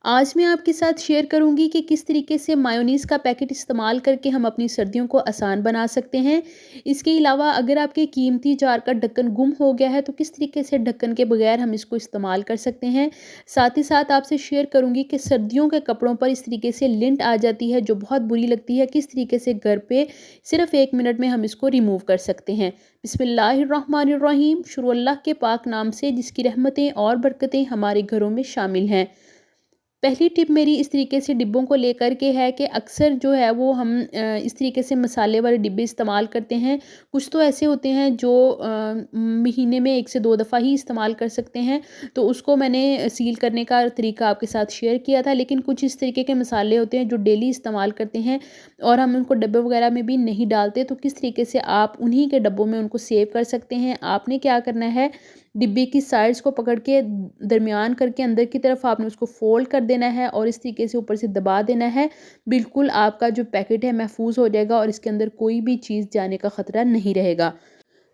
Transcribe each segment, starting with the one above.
आज मैं आपके साथ शेयर करूंगी कि किस तरीके से मायोनीज़ का पैकेट इस्तेमाल करके हम अपनी सर्दियों को आसान बना सकते हैं। इसके अलावा अगर आपके कीमती जार का ढक्कन गुम हो गया है तो किस तरीके से ढक्कन के बगैर हम इसको इस्तेमाल कर सकते हैं। साथ ही साथ आपसे शेयर करूंगी कि सर्दियों के कपड़ों पर इस तरीके से लिंट आ जाती है जो बहुत बुरी लगती है, किस तरीके से घर पे सिर्फ 1 मिनट में हम इसको रिमूव कर सकते हैं। बिस्मिल्लाहिर्रहमानिर्रहीम। शुरू अल्लाह के पाक नाम से जिसकी रहमतें और बरकतें हमारे घरों में शामिल हैं। पहली टिप मेरी इस तरीके से डिब्बों को लेकर के है कि अक्सर जो है वो हम इस तरीके से मसाले वाले डिब्बे इस्तेमाल करते हैं। कुछ तो ऐसे होते हैं जो महीने में 1 से 2 दफ़ा ही इस्तेमाल कर सकते हैं, तो उसको मैंने सील करने का तरीका आपके साथ शेयर किया था। लेकिन कुछ इस तरीके के मसाले होते हैं जो डेली इस्तेमाल करते हैं और हम उनको डब्बे वगैरह में भी नहीं डालते, तो किस तरीके से आप उन्हीं के डब्बों में उनको सेव कर सकते हैं। आपने क्या करना है, डिब्बे की साइड्स को पकड़ के दरमियान करके अंदर की तरफ आपने उसको फ़ोल्ड कर देना है और इस तरीके से ऊपर से दबा देना है। बिल्कुल आपका जो पैकेट है महफूज़ हो जाएगा और इसके अंदर कोई भी चीज़ जाने का ख़तरा नहीं रहेगा।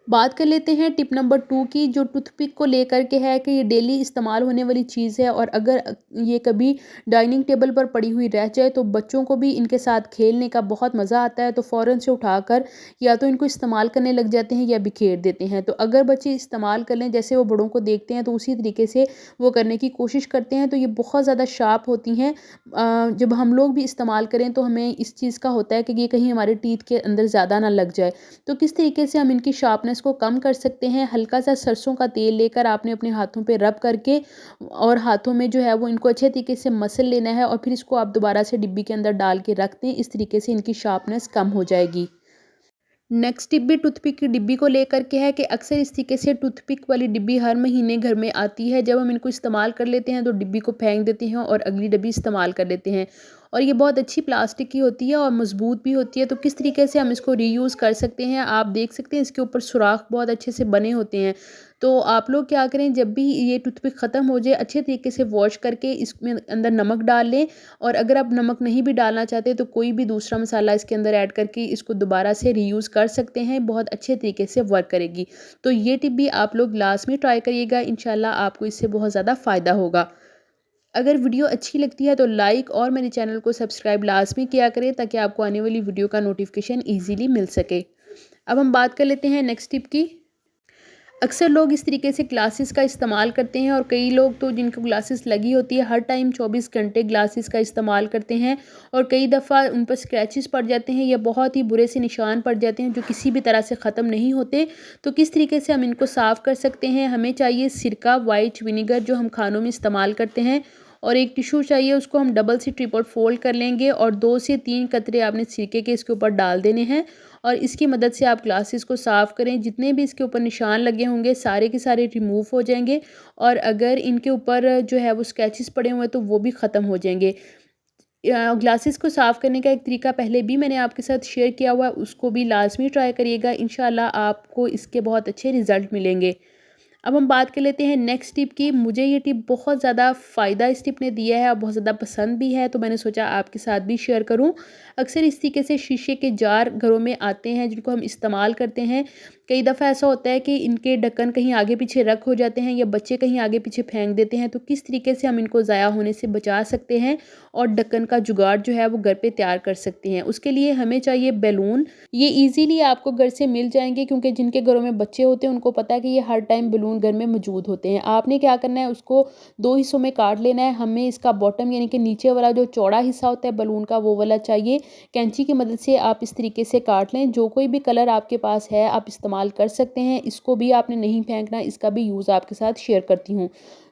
बात कर लेते हैं टिप नंबर 2 की, जो टूथपिक को लेकर के है कि ये डेली इस्तेमाल होने वाली चीज़ है और अगर ये कभी डाइनिंग टेबल पर पड़ी हुई रह जाए तो बच्चों को भी इनके साथ खेलने का बहुत मज़ा आता है, तो फ़ौरन से उठाकर या तो इनको इस्तेमाल करने लग जाते हैं या बिखेर देते हैं। तो अगर बच्चे इस्तेमाल कर लें, जैसे वो बड़ों को देखते हैं तो उसी तरीके से वो करने की कोशिश करते हैं, तो ये बहुत ज़्यादा शार्प होती हैं। जब हम लोग भी इस्तेमाल करें तो हमें इस चीज़ का होता है कि ये कहीं हमारे टीथ के अंदर ज़्यादा ना लग जाए। तो किस तरीके से हम इनकी शार्पनेस को कम कर सकते हैं, हल्का सा सरसों का तेल लेकर आपने अपने हाथों पे रब करके और हाथों में जो है वो इनको अच्छे तरीके से मसल लेना है और फिर इसको आप दोबारा से डिब्बी के अंदर डाल के रख दें। इस तरीके से इनकी शार्पनेस कम हो जाएगी। नेक्स्ट टिप भी टूथपिक की डिब्बी को लेकर के है कि अक्सर इस तरीके से टूथपिक वाली डिब्बी हर महीने घर में आती है। जब हम इनको इस्तेमाल कर लेते हैं तो डिब्बी को फेंक देते हैं और अगली डिब्बी इस्तेमाल कर लेते हैं, और ये बहुत अच्छी प्लास्टिक की होती है और मज़बूत भी होती है। तो किस तरीके से हम इसको रीयूज़ कर सकते हैं, आप देख सकते हैं इसके ऊपर सुराख बहुत अच्छे से बने होते हैं। तो आप लोग क्या करें, जब भी ये टूथपिक ख़त्म हो जाए अच्छे तरीके से वॉश करके इसमें अंदर नमक डाल लें, और अगर आप नमक नहीं भी डालना चाहते तो कोई भी दूसरा मसाला इसके अंदर ऐड करके इसको दोबारा से रीयूज़ कर सकते हैं, बहुत अच्छे तरीके से वर्क करेगी। तो ये टिप भी आप लोग लास्ट में ट्राई करिएगा, इंशाल्लाह आपको इससे बहुत ज़्यादा फ़ायदा होगा। अगर वीडियो अच्छी लगती है तो लाइक और मेरे चैनल को सब्सक्राइब लाजमी किया करें ताकि आपको आने वाली वीडियो का नोटिफिकेशन ईज़िली मिल सके। अब हम बात कर लेते हैं नेक्स्ट टिप की। अक्सर लोग इस तरीके से ग्लासेस का इस्तेमाल करते हैं और कई लोग तो जिनको ग्लासेस लगी होती है हर टाइम 24 घंटे ग्लासेस का इस्तेमाल करते हैं और कई दफ़ा उन पर स्क्रैचेस पड़ जाते हैं या बहुत ही बुरे से निशान पड़ जाते हैं जो किसी भी तरह से ख़त्म नहीं होते। तो किस तरीके से हम इनको साफ़ कर सकते हैं, हमें चाहिए सिरका, वाइट विनीगर जो हम खानों में इस्तेमाल करते हैं, और एक टिशू चाहिए, उसको हम डबल से ट्रिपल फोल्ड कर लेंगे और 2 से 3 कतरे आपने सिरके के इसके ऊपर डाल देने हैं और इसकी मदद से आप ग्लासेस को साफ़ करें। जितने भी इसके ऊपर निशान लगे होंगे सारे के सारे रिमूव हो जाएंगे और अगर इनके ऊपर जो है वो स्केचेस पड़े हुए हैं तो वो भी ख़त्म हो जाएंगे। ग्लासेस को साफ़ करने का एक तरीका पहले भी मैंने आपके साथ शेयर किया हुआ है, उसको भी लाजमी ट्राई करिएगा, इंशाल्लाह आपको इसके बहुत अच्छे रिज़ल्ट मिलेंगे। अब हम बात कर लेते हैं नेक्स्ट टिप की। मुझे ये टिप बहुत ज़्यादा फ़ायदा इस टिप ने दिया है और बहुत ज़्यादा पसंद भी है, तो मैंने सोचा आपके साथ भी शेयर करूं। अक्सर इस तरीके से शीशे के जार घरों में आते हैं जिनको हम इस्तेमाल करते हैं। कई दफ़ा ऐसा होता है कि इनके ढक्कन कहीं आगे पीछे रख हो जाते हैं या बच्चे कहीं आगे पीछे फेंक देते हैं, तो किस तरीके से हम इनको ज़ाया होने से बचा सकते हैं और ढक्कन का जुगाड़ जो है वो घर पे तैयार कर सकते हैं। उसके लिए हमें चाहिए बैलून। ये ईज़िली आपको घर से मिल जाएँगे क्योंकि जिनके घरों में बच्चे होते हैं उनको पता है कि ये हर टाइम बैलून घर में मौजूद होते हैं। आपने क्या करना है, उसको 2 हिस्सों में काट लेना है। हमें इसका बॉटम यानी कि नीचे वाला जो चौड़ा हिस्सा होता है बैलून का वो वाला चाहिए। कैंची की मदद से आप इस तरीके से काट लें। जो कोई भी कलर आपके पास है आप इस्तेमाल कर सकते हैं। इसको भी आपने नहीं फेंकना, इसका भी यूज़ आपके साथ शेयर करती हूँ।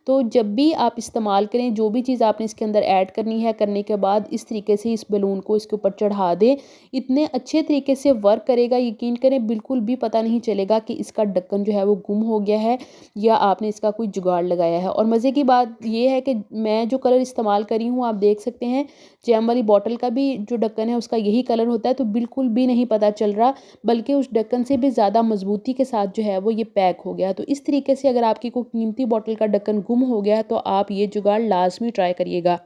तो जब भी आप इस्तेमाल करें, जो भी चीज़ आपने इसके अंदर ऐड करनी है, करने के बाद इस तरीके से इस बैलून को इसके ऊपर चढ़ा दें। इतने अच्छे तरीके से वर्क करेगा, यकीन करें बिल्कुल भी पता नहीं चलेगा कि इसका ढक्कन जो है वो गुम हो गया है या आपने इसका कोई जुगाड़ लगाया है। और मज़े की बात ये है कि मैं जो कलर इस्तेमाल करी हूँ आप देख सकते हैं, जैम वाली बॉटल का भी जो ढक्कन है उसका यही कलर होता है, तो बिल्कुल भी नहीं पता चल रहा, बल्कि उस ढक्कन से भी ज़्यादा मजबूती के साथ जो है वो ये पैक हो गया। तो इस तरीके से अगर आपकी कोई कीमती बॉटल का ढक्कन गुम हो गया है तो आप ये जुगाड़ लाजमी ट्राई करिएगा।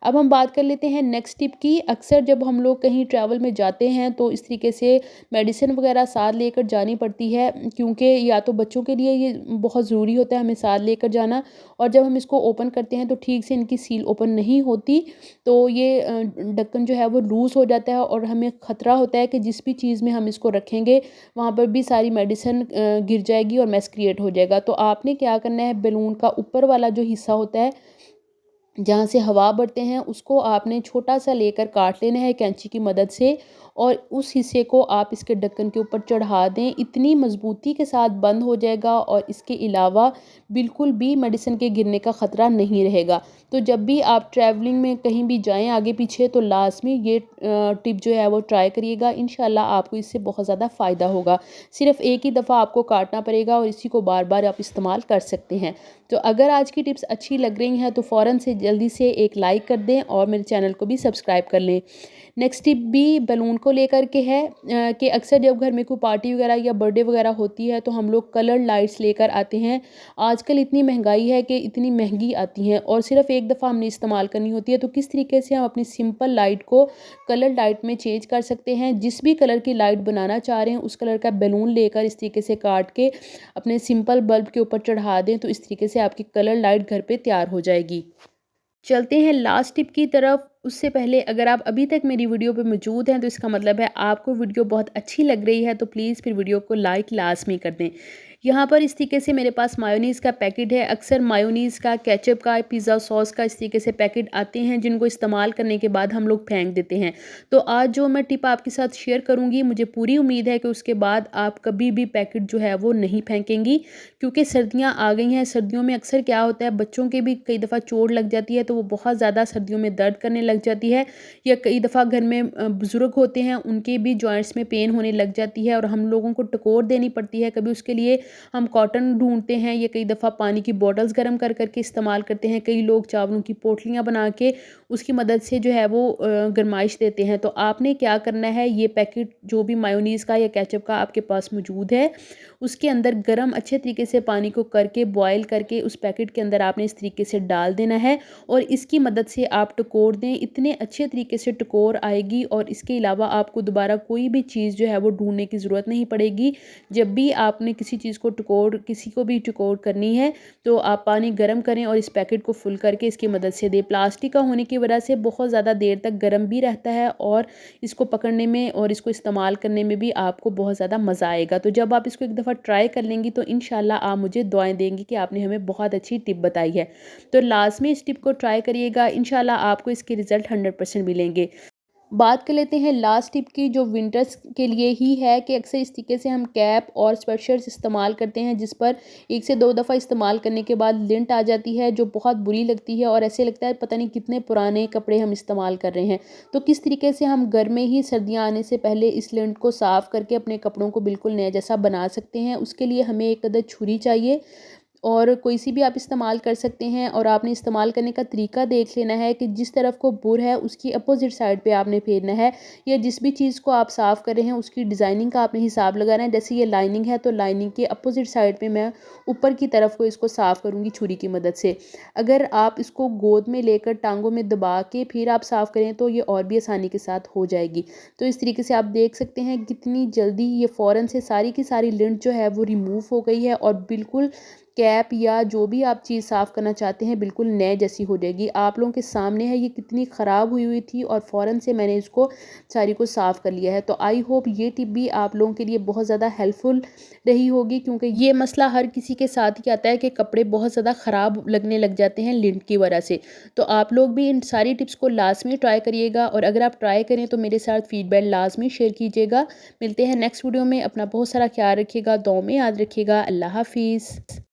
अब हम बात कर लेते हैं नेक्स्ट टिप की। अक्सर जब हम लोग कहीं ट्रैवल में जाते हैं तो इस तरीके से मेडिसिन वगैरह साथ लेकर जानी पड़ती है, क्योंकि या तो बच्चों के लिए ये बहुत ज़रूरी होता है हमें साथ लेकर जाना, और जब हम इसको ओपन करते हैं तो ठीक से इनकी सील ओपन नहीं होती, तो ये ढक्कन जो है वो लूज़ हो जाता है और हमें ख़तरा होता है कि जिस भी चीज़ में हम इसको रखेंगे वहाँ पर भी सारी मेडिसिन गिर जाएगी और मेस क्रिएट हो जाएगा। तो आपने क्या करना है, बैलून का ऊपर वाला जो हिस्सा होता है जहाँ से हवा भरते हैं उसको आपने छोटा सा लेकर काट लेना है कैंची की मदद से, और उस हिस्से को आप इसके ढक्कन के ऊपर चढ़ा दें। इतनी मज़बूती के साथ बंद हो जाएगा और इसके अलावा बिल्कुल भी मेडिसिन के गिरने का ख़तरा नहीं रहेगा। तो जब भी आप ट्रैवलिंग में कहीं भी जाएं आगे पीछे तो लाज़मी ये टिप जो है वो ट्राई करिएगा। इंशाल्लाह आपको इससे बहुत ज़्यादा फ़ायदा होगा। सिर्फ़ एक ही दफ़ा आपको काटना पड़ेगा और इसी को बार बार आप इस्तेमाल कर सकते हैं। तो अगर आज की टिप्स अच्छी लग रही हैं तो फ़ौरन से जल्दी से एक लाइक कर दें और मेरे चैनल को भी सब्सक्राइब कर लें। नेक्स्ट टिप भी बैलून को लेकर के है कि अक्सर जब घर में कोई पार्टी वगैरह या बर्थडे वगैरह होती है तो हम लोग कलर्ड लाइट्स लेकर आते हैं। आजकल इतनी महंगाई है कि इतनी महंगी आती हैं और सिर्फ एक दफ़ा हमने इस्तेमाल करनी होती है। तो किस तरीके से हम अपनी सिंपल लाइट को कलर लाइट में चेंज कर सकते हैं। जिस भी कलर की लाइट बनाना चाह रहे हैं उस कलर का बैलून लेकर इस तरीके से काट के अपने सिंपल बल्ब के ऊपर चढ़ा दें, तो इस तरीके से आपकी कलर लाइट घर पे तैयार हो जाएगी। चलते हैं लास्ट टिप की तरफ। उससे पहले अगर आप अभी तक मेरी वीडियो पे मौजूद हैं तो इसका मतलब है आपको वीडियो बहुत अच्छी लग रही है, तो प्लीज़ फिर वीडियो को लाइक लाज़मी कर दें। यहाँ पर इस तरीके से मेरे पास मायोनीज़ का पैकेट है। अक्सर मायोनीज़ का, केचप का, पिज़्ज़ा सॉस का इस तरीके से पैकेट आते हैं जिनको इस्तेमाल करने के बाद हम लोग फेंक देते हैं। तो आज जो मैं टिप आपके साथ शेयर करूँगी मुझे पूरी उम्मीद है कि उसके बाद आप कभी भी पैकेट जो है वो नहीं फेंकेंगी, क्योंकि सर्दियाँ आ गई हैं। सर्दियों में अक्सर क्या होता है, बच्चों के भी कई दफ़ा चोट लग जाती है तो वो बहुत ज़्यादा सर्दियों में दर्द करने लग जाती है, या कई दफ़ा घर में बुज़ुर्ग होते हैं उनके भी जॉइंट्स में पेन होने लग जाती है और हम लोगों को टकोर देनी पड़ती है। कभी उसके लिए हम कॉटन ढूंढते हैं या कई दफ़ा पानी की बॉटल्स गर्म कर करके इस्तेमाल करते हैं। कई लोग चावलों की पोटलियाँ बना के उसकी मदद से जो है वो गरमाइश देते हैं। तो आपने क्या करना है, ये पैकेट जो भी मायोनीज़ का या केचप का आपके पास मौजूद है उसके अंदर गर्म अच्छे तरीके से पानी को करके बॉयल करके उस पैकेट के अंदर आपने इस तरीके से डाल देना है और इसकी मदद से आप टकोर दें। इतने अच्छे तरीके से टकोर आएगी और इसके अलावा आपको दोबारा कोई भी चीज़ जो है वो ढूंढने की ज़रूरत नहीं पड़ेगी। जब भी आपने किसी चीज़ को किसी को भी टकोर करनी है तो आप पानी गर्म करें और इस पैकेट को फुल करके इसकी मदद से दें। प्लास्टिक का होने की वजह से बहुत ज़्यादा देर तक गर्म भी रहता है और इसको पकड़ने में और इसको इस्तेमाल करने में भी आपको बहुत ज़्यादा मज़ा आएगा। तो जब आप इसको एक दफ़ा ट्राई कर लेंगी तो इंशाल्लाह आप मुझे दुआएं देंगी कि आपने हमें बहुत अच्छी टिप बताई है। तो लाज़मी इस टिप को ट्राई करिएगा, इंशाल्लाह आपको इसके रिज़ल्ट 100% मिलेंगे। बात कर लेते हैं लास्ट टिप की, जो विंटर्स के लिए ही है कि अक्सर इस तरीके से हम कैप और स्वेटशर्ट्स इस्तेमाल करते हैं जिस पर 1 से 2 दफ़ा इस्तेमाल करने के बाद लिंट आ जाती है, जो बहुत बुरी लगती है और ऐसे लगता है पता नहीं कितने पुराने कपड़े हम इस्तेमाल कर रहे हैं। तो किस तरीके से हम घर में ही सर्दियाँ आने से पहले इस लिंट को साफ़ करके अपने कपड़ों को बिल्कुल नए जैसा बना सकते हैं, उसके लिए हमें एक अदद छुरी चाहिए और कोई सी भी आप इस्तेमाल कर सकते हैं। और आपने इस्तेमाल करने का तरीका देख लेना है कि जिस तरफ को बुर है उसकी अपोजिट साइड पे आपने फेरना है, या जिस भी चीज़ को आप साफ़ कर रहे हैं उसकी डिज़ाइनिंग का आपने हिसाब लगाना है। जैसे ये लाइनिंग है तो लाइनिंग के अपोजिट साइड पे मैं ऊपर की तरफ को इसको साफ़ करूँगी छुरी की मदद से। अगर आप इसको गोद में लेकर टांगों में दबा के फिर आप साफ़ करें तो ये और भी आसानी के साथ हो जाएगी। तो इस तरीके से आप देख सकते हैं कितनी जल्दी ये फ़ौरन से सारी की सारी लिंट जो है वो रिमूव हो गई है और बिल्कुल कैप या जो भी आप चीज़ साफ़ करना चाहते हैं बिल्कुल नए जैसी हो जाएगी। आप लोगों के सामने है ये कितनी ख़राब हुई हुई थी और फ़ौरन से मैंने इसको सारी को साफ़ कर लिया है। तो आई होप ये टिप भी आप लोगों के लिए बहुत ज़्यादा हेल्पफुल रही होगी, क्योंकि ये मसला हर किसी के साथ ही आता है कि कपड़े बहुत ज़्यादा ख़राब लगने लग जाते हैं लिंट की वजह से। तो आप लोग भी इन सारी टिप्स को लाज़मी ट्राई करिएगा और अगर आप ट्राई करें तो मेरे साथ फीडबैक लाज़मी शेयर कीजिएगा। मिलते हैं नेक्स्ट वीडियो में। अपना बहुत सारा ख्याल रखिएगा, दुआ में याद रखिएगा। अल्लाह हाफ़िज़।